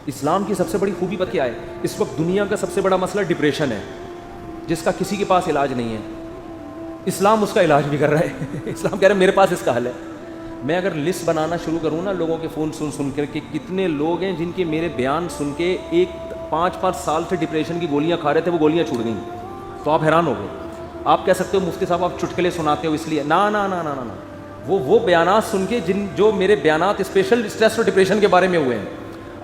اسلام کی سب سے بڑی خوبی پتہ کیا ہے؟ اس وقت دنیا کا سب سے بڑا مسئلہ ڈپریشن ہے، جس کا کسی کے پاس علاج نہیں ہے. اسلام اس کا علاج بھی کر رہا ہے. اسلام کہہ رہا ہے میرے پاس اس کا حل ہے. میں اگر لسٹ بنانا شروع کروں نا لوگوں کے فون سن کر کہ کتنے لوگ ہیں جن کے میرے بیان سن کے 5 سال سے ڈپریشن کی گولیاں کھا رہے تھے، وہ گولیاں چھوٹ گئیں، تو آپ حیران ہو گئے. آپ کہہ سکتے ہو مفتی صاحب آپ چٹکلے سناتے ہو اس لیے. نا نا نا نا نا وہ بیانات سن کے جو میرے بیانات اسپیشل اسٹریس اور ڈپریشن کے بارے میں ہوئے ہیں.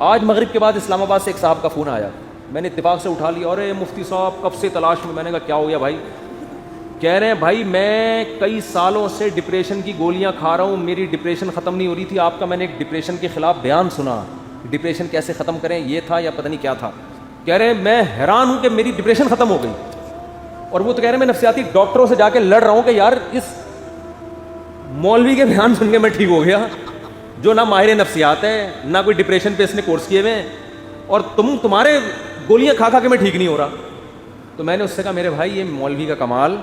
آج مغرب کے بعد اسلام آباد سے ایک صاحب کا فون آیا، میں نے اتفاق سے اٹھا لیا. اور مفتی صاحب کب سے تلاش میں. میں نے کہا کیا ہو گیا بھائی؟ کہہ رہے ہیں بھائی میں کئی سالوں سے ڈپریشن کی گولیاں کھا رہا ہوں، میری ڈپریشن ختم نہیں ہو رہی تھی. آپ کا میں نے ایک ڈپریشن کے خلاف بیان سنا، ڈپریشن کیسے ختم کریں یہ تھا یا پتہ نہیں کیا تھا. کہہ رہے ہیں میں حیران ہوں کہ میری ڈپریشن ختم ہو گئی. اور وہ تو کہہ رہے ہیں میں نفسیاتی ڈاکٹروں سے جا کے لڑ رہا ہوں کہ یار اس مولوی کے بیان سن کے میں ٹھیک ہو گیا، جو نہ ماہر نفسیات ہے نہ کوئی ڈپریشن پہ اس نے کورس کیے ہوئے ہیں، اور تمہارے گولیاں کھا کے میں ٹھیک نہیں ہو رہا. تو میں نے اس سے کہا میرے بھائی یہ مولوی کا کمال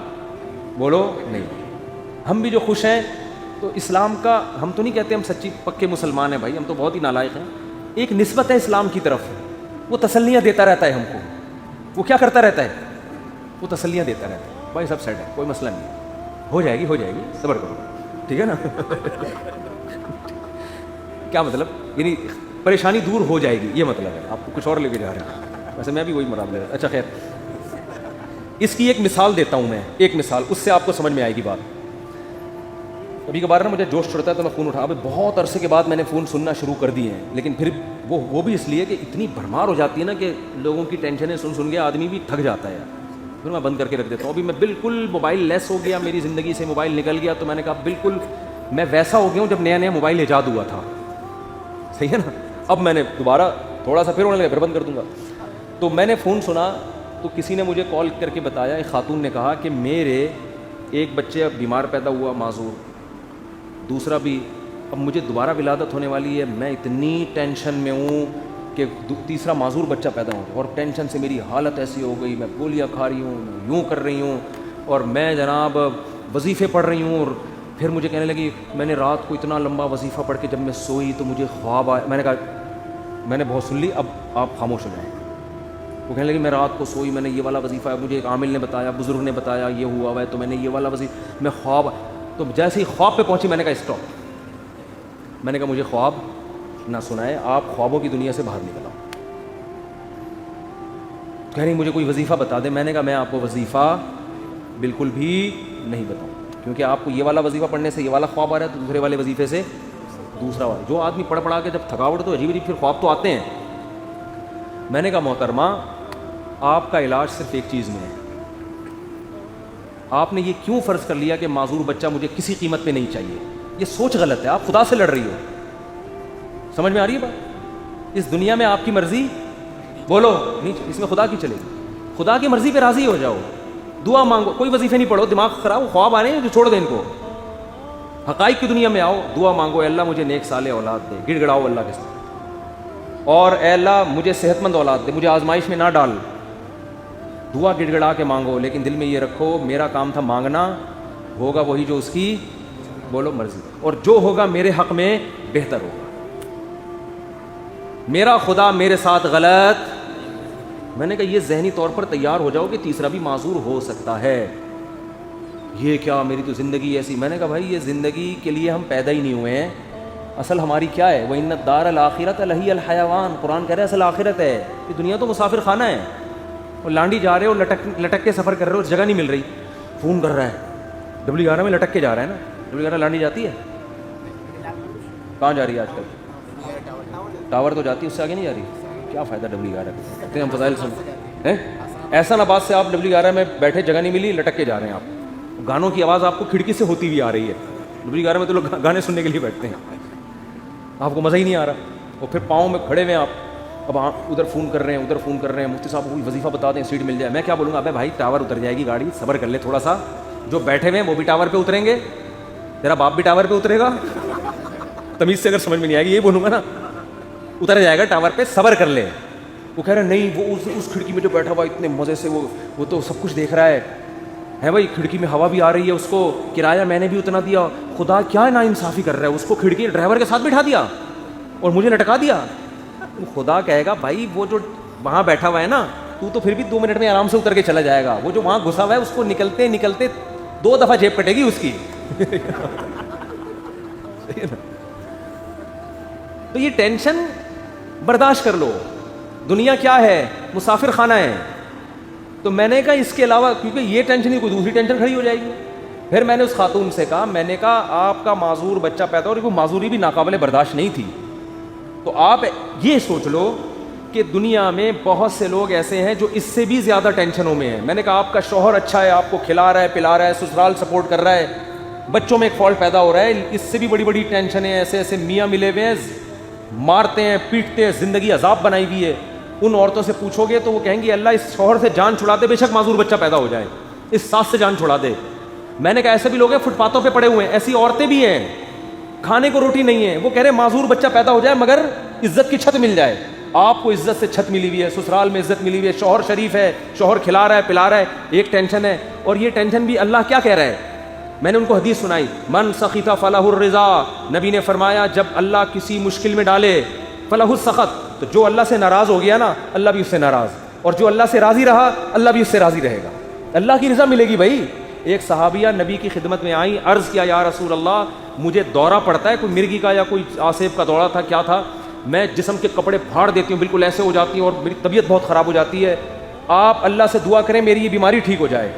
بولو نہیں. ہم بھی جو خوش ہیں تو اسلام کا، ہم تو نہیں کہتے ہم سچی پکے مسلمان ہیں بھائی، ہم تو بہت ہی نالائق ہیں. ایک نسبت ہے اسلام کی طرف، وہ تسلیاں دیتا رہتا ہے ہم کو. وہ کیا کرتا رہتا ہے؟ وہ تسلیاں دیتا رہتا ہے. بھائی سب سیٹ ہے، کوئی مسئلہ نہیں ہے، ہو جائے گی، صبر کرو، ٹھیک ہے نا. کیا مطلب؟ یعنی پریشانی دور ہو جائے گی، یہ مطلب ہے. آپ کو کچھ اور لے کے جا رہے ہیں، ویسے میں بھی وہی مراد لے رہا. اچھا خیر، اس کی ایک مثال دیتا ہوں میں، ایک مثال، اس سے آپ کو سمجھ میں آئے گی بات. کبھی کبھار نا مجھے جوش چڑھتا ہے تو میں فون اٹھا. ابھی بہت عرصے کے بعد میں نے فون سننا شروع کر دیے ہیں، لیکن پھر وہ بھی اس لیے کہ اتنی بھرمار ہو جاتی ہے نا کہ لوگوں کی ٹینشنیں سن کے آدمی بھی تھک جاتا ہے. پھر میں بند کر کے رکھ دیتا ہوں. ابھی میں بالکل موبائل لیس ہو گیا، میری زندگی سے موبائل نکل گیا. تو میں نے کہا بالکل میں ویسا ہو گیا ہوں جب نیا موبائل ایجاد ہوا تھا. صحیح ہے نا؟ اب میں نے دوبارہ تھوڑا سا پھر ہونے لگا، پھر بند کر دوں گا. تو میں نے فون سنا تو کسی نے مجھے کال کر کے بتایا، ایک خاتون نے کہا کہ میرے ایک بچے اب بیمار پیدا ہوا معذور، دوسرا بھی اب مجھے دوبارہ ولادت ہونے والی ہے. میں اتنی ٹینشن میں ہوں کہ تیسرا معذور بچہ پیدا ہو، اور ٹینشن سے میری حالت ایسی ہو گئی، میں گولیاں کھا رہی ہوں، یوں کر رہی ہوں، اور میں جناب وظیفے پڑھ رہی ہوں. اور پھر مجھے کہنے لگی میں نے رات کو اتنا لمبا وظیفہ پڑھ کے جب میں سوئی تو مجھے خواب آیا. میں نے کہا میں نے بہت سن لی، اب آپ خاموش ہو جائیں. وہ کہنے لگی میں رات کو سوئی، میں نے یہ والا وظیفہ ہے، مجھے ایک عامل نے بتایا، بزرگ نے بتایا یہ ہوا ہوا ہے، تو میں نے یہ والا وظیفہ، میں خواب. تو جیسے ہی خواب پہ پہنچی میں نے کہا اسٹاپ. میں نے کہا مجھے خواب نہ سنائے، آپ خوابوں کی دنیا سے باہر نکل آؤ. کہہ رہی مجھے کوئی وظیفہ بتا دیں. میں نے کہا میں آپ کو وظیفہ بالکل بھی نہیں بتاؤں، کیونکہ آپ کو یہ والا وظیفہ پڑھنے سے یہ والا خواب آ رہا ہے تو دوسرے والے وظیفے سے دوسرا والا. جو آدمی پڑھ کے جب تھکاوٹ تو عجیب پھر خواب تو آتے ہیں. میں نے کہا محترمہ آپ کا علاج صرف ایک چیز میں ہے. آپ نے یہ کیوں فرض کر لیا کہ معذور بچہ مجھے کسی قیمت پہ نہیں چاہیے؟ یہ سوچ غلط ہے، آپ خدا سے لڑ رہی ہو. سمجھ میں آ رہی ہے بات؟ اس دنیا میں آپ کی مرضی بولو نہیں، اس میں خدا کی چلے گی. خدا کی مرضی پہ راضی ہو جاؤ، دعا مانگو، کوئی وظیفے نہیں پڑھو، دماغ خراب، خواب آ رہے ہیں جو چھوڑ دیں ان کو. حقائق کی دنیا میں آؤ، دعا مانگو، اے اللہ مجھے نیک صالح اولاد دے، گڑ گڑاؤ اللہ کے ساتھ، اور اے اللہ مجھے صحت مند اولاد دے، مجھے آزمائش میں نہ ڈال. دعا گڑ گڑا کے مانگو، لیکن دل میں یہ رکھو میرا کام تھا مانگنا، ہوگا وہی جو اس کی بولو مرضی، اور جو ہوگا میرے حق میں بہتر ہوگا. میرا خدا میرے ساتھ غلط. میں نے کہا یہ ذہنی طور پر تیار ہو جاؤ کہ تیسرا بھی معذور ہو سکتا ہے. یہ کیا میری تو زندگی ایسی. میں نے کہا بھائی یہ زندگی کے لیے ہم پیدا ہی نہیں ہوئے ہیں. اصل ہماری کیا ہے؟ وَإِنَّ الدَّارَ الْآخِرَةَ لَهِيَ الْحَيَوَانُ. قرآن کہہ رہا ہے اصل آخرت ہے. یہ دنیا تو مسافر خانہ ہے، اور لانڈی جا رہے ہو، لٹک کے سفر کر رہے ہو، جگہ نہیں مل رہی. فون کر رہا ہے W11 میں لٹک کے جا رہا ہے نا. W11 لانڈی جاتی ہے؟ کہاں جا رہی ہے آج کل؟ ٹاور تو جاتی ہے، اس سے آگے نہیں جا رہی. کیا فائدہ W11 کا؟ ہم فضائل سن ایسا نباز سے آپ W11 میں بیٹھے، جگہ نہیں ملی، لٹک کے جا رہے ہیں آپ. گانوں کی آواز آپ کو کھڑکی سے ہوتی ہوئی آ رہی ہے. W11 میں تو لوگ گانے سننے کے لیے بیٹھتے ہیں، آپ کو مزہ ہی نہیں آ رہا. اور پھر پاؤں میں کھڑے ہوئے آپ، اب ادھر فون کر رہے ہیں، ادھر فون کر رہے ہیں. مفتی صاحب کوئی وظیفہ بتا دیں، سیٹ مل جائے. میں کیا بولوں گا؟ ابے بھائی ٹاور اتر جائے گی گاڑی، صبر کر لے تھوڑا سا. جو بیٹھے ہوئے ہیں وہ بھی ٹاور پہ اتریں گے، تیرا باپ بھی ٹاور پہ اترے گا. تمیز سے اگر سمجھ میں نہیں آئے گی یہی بولوں گا نا، اتر جائے گا ٹاور پہ، صبر کر لے. وہ کہہ رہے ہیں نہیں، وہ اس کھڑکی میں جو بیٹھا ہوا اتنے مزے سے وہ تو سب کچھ دیکھ رہا ہے بھائی. کھڑکی میں ہوا بھی آ رہی ہے، اس کو کرایہ میں نے بھی اتنا دیا. خدا کیا نا انصافی کر رہا ہے، اس کو کھڑکی ڈرائیور کے ساتھ بٹھا دیا اور مجھے لٹکا دیا. وہ خدا کہے گا بھائی وہ جو وہاں بیٹھا ہوا ہے نا, تو پھر بھی 2 منٹ میں آرام سے اتر کے چلا جائے گا. وہ جو وہاں گھسا ہوا ہے اس کو نکلتے نکلتے 2 دفعہ جیب کٹے گی اس کی. تو یہ ٹینشن برداشت کر لو. دنیا کیا ہے؟ مسافر خانہ ہے. تو میں نے کہا اس کے علاوہ, کیونکہ یہ ٹینشن ہی کوئی دوسری ٹینشن کھڑی ہو جائے گی. پھر میں نے اس خاتون سے کہا, میں نے کہا آپ کا معذور بچہ پیدا, اور وہ معذوری بھی ناقابل برداشت نہیں تھی, تو آپ یہ سوچ لو کہ دنیا میں بہت سے لوگ ایسے ہیں جو اس سے بھی زیادہ ٹینشنوں میں ہیں. میں نے کہا آپ کا شوہر اچھا ہے, آپ کو کھلا رہا ہے پلا رہا ہے, سسرال سپورٹ کر رہا ہے, بچوں میں ایک فالٹ پیدا ہو رہا ہے, اس سے بھی بڑی بڑی ٹینشنیں. ایسے ایسے میاں ملے ہوئے ہیں, مارتے ہیں پیٹتے ہیں, زندگی عذاب بنائی ہوئی ہے. ان عورتوں سے پوچھو گے تو وہ کہیں گی اللہ اس شوہر سے جان چھڑا دے, بے شک معذور بچہ پیدا ہو جائے, اس ساس سے جان چھڑا دے. میں نے کہا ایسے بھی لوگ ہیں فٹ پاتھوں پہ پڑے ہوئے ہیں, ایسی عورتیں بھی ہیں, کھانے کو روٹی نہیں ہے, وہ کہہ رہے معذور بچہ پیدا ہو جائے مگر عزت کی چھت مل جائے. آپ کو عزت سے چھت ملی ہوئی ہے, سسرال میں عزت ملی ہوئی ہے, شوہر شریف ہے, شوہر کھلا رہا ہے پلا رہا ہے, ایک ٹینشن ہے. اور یہ ٹینشن بھی اللہ کیا کہہ رہا ہے, میں نے ان کو حدیث سنائی, من سخط فلہ الرضا. نبی نے فرمایا جب اللہ کسی مشکل میں ڈالے فلہ السخط, تو جو اللہ سے ناراض ہو گیا نا اللہ بھی اس سے ناراض, اور جو اللہ سے راضی رہا اللہ بھی اس سے راضی رہے گا. اللہ کی رضا ملے گی بھائی. ایک صحابیہ نبی کی خدمت میں آئیں, عرض کیا یا رسول اللہ مجھے دورہ پڑتا ہے, کوئی مرگی کا یا کوئی آسیب کا دورہ تھا, کیا تھا, میں جسم کے کپڑے پھاڑ دیتی ہوں, بالکل ایسے ہو جاتی ہوں اور میری طبیعت بہت خراب ہو جاتی ہے, آپ اللہ سے دعا کریں میری یہ بیماری ٹھیک ہو جائے.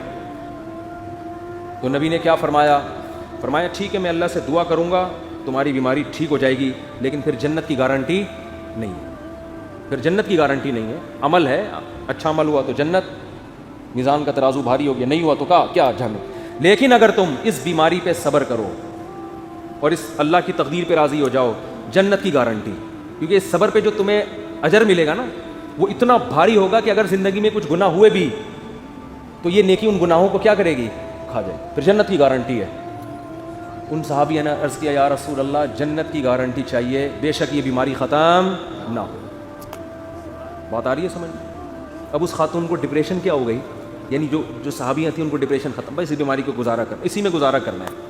تو نبی نے کیا فرمایا, فرمایا ٹھیک ہے میں اللہ سے دعا کروں گا تمہاری بیماری ٹھیک ہو جائے گی, لیکن پھر جنت کی گارنٹی نہیں ہے. پھر جنت کی گارنٹی نہیں ہے. عمل ہے, اچھا عمل ہوا تو جنت, میزان کا ترازو بھاری ہو گیا, نہیں ہوا تو کیا جہنم. لیکن اگر تم اس بیماری پہ صبر کرو اور اس اللہ کی تقدیر پہ راضی ہو جاؤ, جنت کی گارنٹی. کیونکہ اس صبر پہ جو تمہیں اجر ملے گا نا وہ اتنا بھاری ہوگا کہ اگر زندگی میں کچھ گناہ ہوئے بھی تو یہ نیکی ان گناہوں کو کیا کرے گی, کھا جائے. پھر جنت کی گارنٹی ہے. ان صحابیوں نے عرض کیا یا رسول اللہ جنت کی گارنٹی چاہیے, بے شک یہ بیماری ختم نہ ہو. بات آ رہی ہے سمجھ؟ اب اس خاتون کو ڈپریشن کیا ہو گئی, یعنی جو صحابیاں تھیں ان کو ڈپریشن ختم, بس اس بیماری کو گزارا کر, اسی میں گزارا کرنا ہے.